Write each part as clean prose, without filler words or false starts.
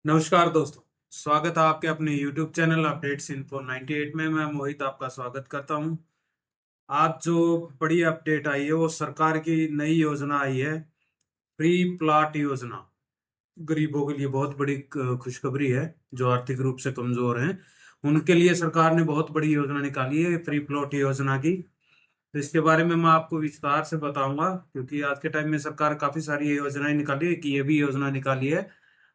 नमस्कार दोस्तों। स्वागत है आपके अपने YouTube चैनल अपडेट्स इन्फो 98 में। मैं मोहित आपका स्वागत करता हूं। आज जो बड़ी अपडेट आई है वो सरकार की नई योजना आई है, फ्री प्लाट योजना। गरीबों के लिए बहुत बड़ी खुशखबरी है। जो आर्थिक रूप से कमजोर हैं उनके लिए सरकार ने बहुत बड़ी योजना निकाली है, फ्री प्लॉट योजना की। तो इसके बारे में मैं आपको विस्तार से बताऊंगा, क्योंकि आज के टाइम में सरकार काफी सारी ये योजनाएं निकाली है कि ये भी योजना निकाली है।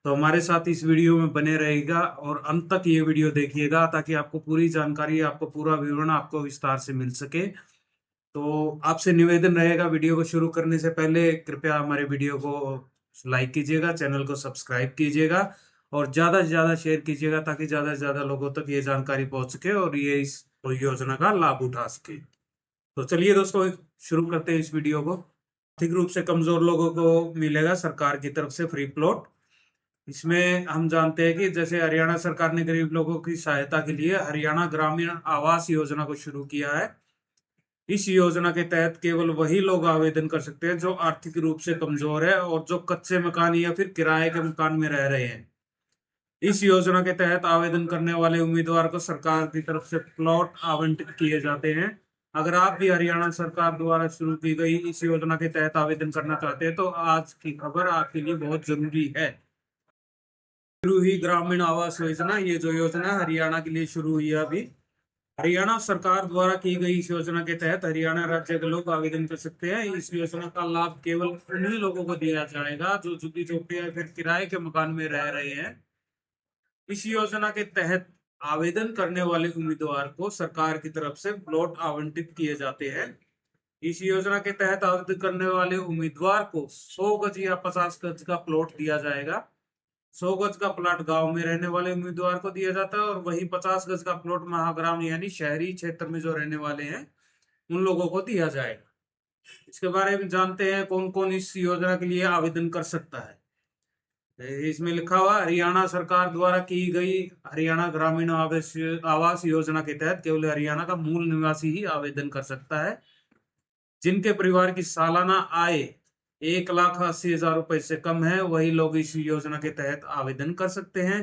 तो हमारे साथ इस वीडियो में बने रहेगा और अंत तक ये वीडियो देखिएगा, ताकि आपको पूरी जानकारी, आपको पूरा विवरण आपको विस्तार से मिल सके। तो आपसे निवेदन रहेगा, वीडियो को शुरू करने से पहले कृपया हमारे वीडियो को लाइक कीजिएगा, चैनल को सब्सक्राइब कीजिएगा और ज्यादा से ज्यादा शेयर कीजिएगा, ताकि ज्यादा से ज्यादा लोगों तक ये जानकारी पहुंच सके और ये इस योजना का लाभ उठा सके। तो चलिए दोस्तों, शुरू करते हैं इस वीडियो को। आर्थिक रूप से कमजोर लोगों को मिलेगा सरकार की तरफ से फ्री प्लॉट। इसमें हम जानते हैं कि जैसे हरियाणा सरकार ने गरीब लोगों की सहायता के लिए हरियाणा ग्रामीण आवास योजना को शुरू किया है। इस योजना के तहत केवल वही लोग आवेदन कर सकते हैं जो आर्थिक रूप से कमजोर है और जो कच्चे मकान या फिर किराए के मकान में रह रहे हैं। इस योजना के तहत आवेदन करने वाले उम्मीदवार को सरकार की तरफ से प्लॉट आवंटित किए जाते हैं। अगर आप भी हरियाणा सरकार द्वारा शुरू की गई इस योजना के तहत आवेदन करना चाहते हैं, तो आज की खबर आपके लिए बहुत जरूरी है। शुरू हुई ग्रामीण आवास योजना। ये जो योजना है हरियाणा के लिए शुरू हुई है अभी। हरियाणा सरकार द्वारा की गई इस योजना के तहत हरियाणा राज्य के लोग आवेदन कर सकते हैं। इस योजना का लाभ केवल उन्हीं लोगों को दिया जाएगा जो झुग्गी झोपड़ी या फिर किराए के मकान में रह रहे हैं। इस योजना के तहत आवेदन करने वाले उम्मीदवार को सरकार की तरफ से प्लॉट आवंटित किए जाते हैं। इस योजना के तहत आवेदन करने वाले उम्मीदवार को 100 गज या 50 गज का प्लॉट दिया जाएगा। 100 गज का प्लॉट गांव में रहने वाले उम्मीदवार को दिया जाता है और वही 50 गज का प्लॉट महाग्राम यानी शहरी क्षेत्र में जो रहने वाले हैं उन लोगों को दिया जाएगा। इसके बारे में जानते हैं कौन कौन इस योजना के लिए आवेदन कर सकता है। इसमें लिखा हुआ हरियाणा सरकार द्वारा की गई हरियाणा ग्रामीण आवास आवास योजना के तहत केवल हरियाणा का मूल निवासी ही आवेदन कर सकता है। जिनके परिवार की सालाना आय 1,80,000 रुपए से कम है वही लोग इस योजना के तहत आवेदन कर सकते हैं।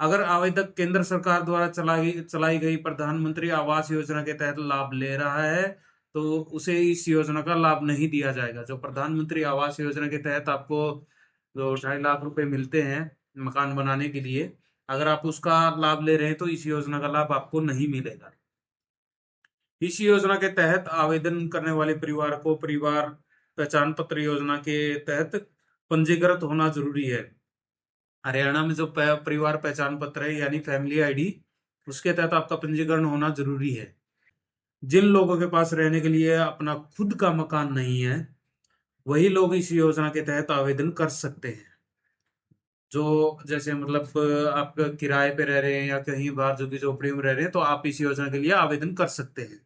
अगर आवेदक केंद्र सरकार द्वारा चलाई गई प्रधानमंत्री आवास योजना के तहत लाभ ले रहा है, तो उसे इस योजना का लाभ नहीं दिया जाएगा। जो प्रधानमंत्री आवास योजना के तहत आपको जो 2.5 लाख रुपए मिलते हैं मकान बनाने के लिए, अगर आप उसका लाभ ले रहे हैं तो इस योजना का लाभ आपको नहीं मिलेगा। इस योजना के तहत आवेदन करने वाले परिवार को परिवार पहचान पत्र योजना के तहत पंजीकृत होना जरूरी है। हरियाणा में जो परिवार पहचान पत्र है यानी फैमिली आईडी, उसके तहत आपका पंजीकरण होना जरूरी है। जिन लोगों के पास रहने के लिए अपना खुद का मकान नहीं है वही लोग इस योजना के तहत आवेदन कर सकते हैं। जो जैसे मतलब आप किराए पे रह रहे हैं या कहीं बाहर झुग्गी झोपड़ी में रह रहे हैं, तो आप इस योजना के लिए आवेदन कर सकते हैं।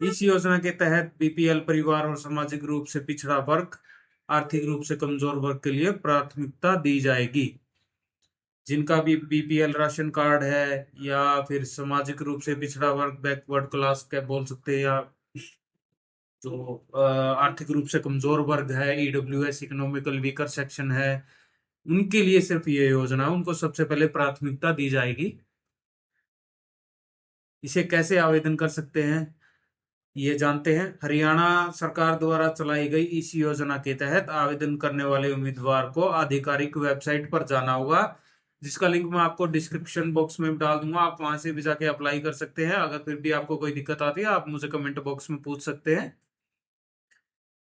इस योजना के तहत बीपीएल परिवार और सामाजिक रूप से पिछड़ा वर्ग, आर्थिक रूप से कमजोर वर्ग के लिए प्राथमिकता दी जाएगी। जिनका भी बीपीएल राशन कार्ड है या फिर सामाजिक रूप से पिछड़ा वर्ग, बैकवर्ड क्लास के बोल सकते हैं, या जो आर्थिक रूप से कमजोर वर्ग है, ईडब्ल्यूएस इकोनॉमिकल वीकर सेक्शन है, उनके लिए सिर्फ ये योजना, उनको सबसे पहले प्राथमिकता दी जाएगी। इसे कैसे आवेदन कर सकते हैं ये जानते हैं। हरियाणा सरकार द्वारा चलाई गई इस योजना के तहत आवेदन करने वाले उम्मीदवार को आधिकारिक वेबसाइट पर जाना होगा, जिसका लिंक मैं आपको डिस्क्रिप्शन बॉक्स में डाल दूंगा। आप वहां से भी जाके अप्लाई कर सकते हैं। अगर फिर भी आपको कोई दिक्कत आती है आप मुझे कमेंट बॉक्स में पूछ सकते हैं।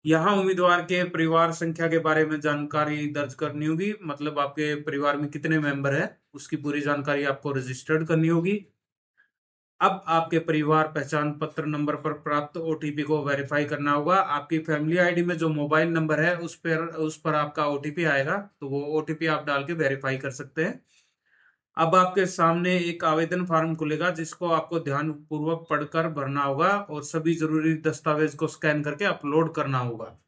यहाँ उम्मीदवार के परिवार संख्या के बारे में जानकारी दर्ज करनी होगी, मतलब आपके परिवार में कितने मेंबर है उसकी पूरी जानकारी आपको रजिस्टर्ड करनी होगी। अब आपके परिवार पहचान पत्र नंबर पर प्राप्त ओटीपी को वेरीफाई करना होगा। आपकी फैमिली आईडी में जो मोबाइल नंबर है उस पर आपका ओटीपी आएगा, तो वो ओटीपी आप डाल के वेरीफाई कर सकते हैं। अब आपके सामने एक आवेदन फॉर्म खुलेगा जिसको आपको ध्यान पूर्वक पढ़कर भरना होगा और सभी जरूरी दस्तावेज को स्कैन करके अपलोड करना होगा।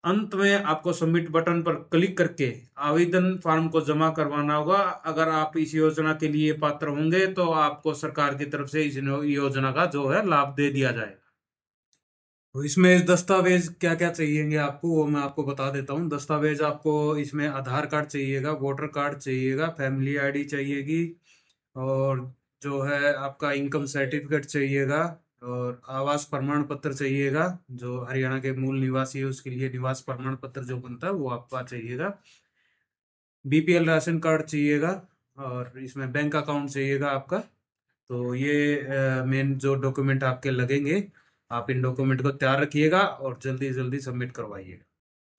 अंत में आपको सबमिट बटन पर क्लिक करके आवेदन फॉर्म को जमा करवाना होगा। अगर आप इस योजना के लिए पात्र होंगे तो आपको सरकार की तरफ से इस योजना का जो है लाभ दे दिया जाएगा। तो इसमें दस्तावेज क्या क्या चाहिएंगे आपको वो मैं आपको बता देता हूँ। दस्तावेज आपको इसमें आधार कार्ड चाहिएगा, वोटर कार्ड चाहिएगा, फैमिली आईडी चाहिएगी, और जो है आपका इनकम सर्टिफिकेट चाहिएगा, और आवास प्रमाण पत्र चाहिएगा। जो हरियाणा के मूल निवासी है उसके लिए निवास प्रमाण पत्र जो बनता है वो आपका चाहिएगा। बीपीएल राशन कार्ड चाहिएगा, और इसमें बैंक अकाउंट चाहिएगा आपका। तो ये मेन जो डॉक्यूमेंट आपके लगेंगे, आप इन डॉक्यूमेंट को तैयार रखिएगा और जल्दी जल्दी सबमिट करवाइएगा।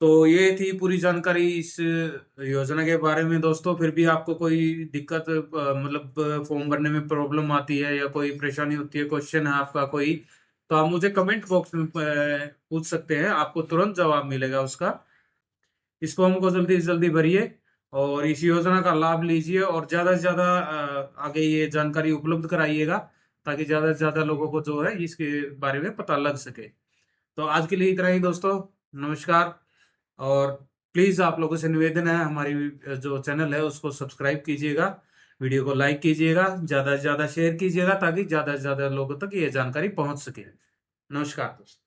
तो ये थी पूरी जानकारी इस योजना के बारे में दोस्तों। फिर भी आपको कोई दिक्कत मतलब फॉर्म भरने में प्रॉब्लम आती है या कोई परेशानी होती है, क्वेश्चन है आपका कोई, तो आप मुझे कमेंट बॉक्स में पूछ सकते हैं, आपको तुरंत जवाब मिलेगा उसका। इस फॉर्म को जल्दी से जल्दी भरिए और इस योजना का लाभ लीजिए, और ज्यादा से ज्यादा आगे ये जानकारी उपलब्ध कराइएगा, ताकि ज्यादा से ज्यादा लोगों को जो है इसके बारे में पता लग सके। तो आज के लिए इतना ही दोस्तों, नमस्कार। और प्लीज आप लोगों से निवेदन है, हमारी जो चैनल है उसको सब्सक्राइब कीजिएगा, वीडियो को लाइक कीजिएगा, ज्यादा से ज्यादा शेयर कीजिएगा, ताकि ज्यादा से ज्यादा लोगों तक ये जानकारी पहुंच सके। नमस्कार दोस्तों।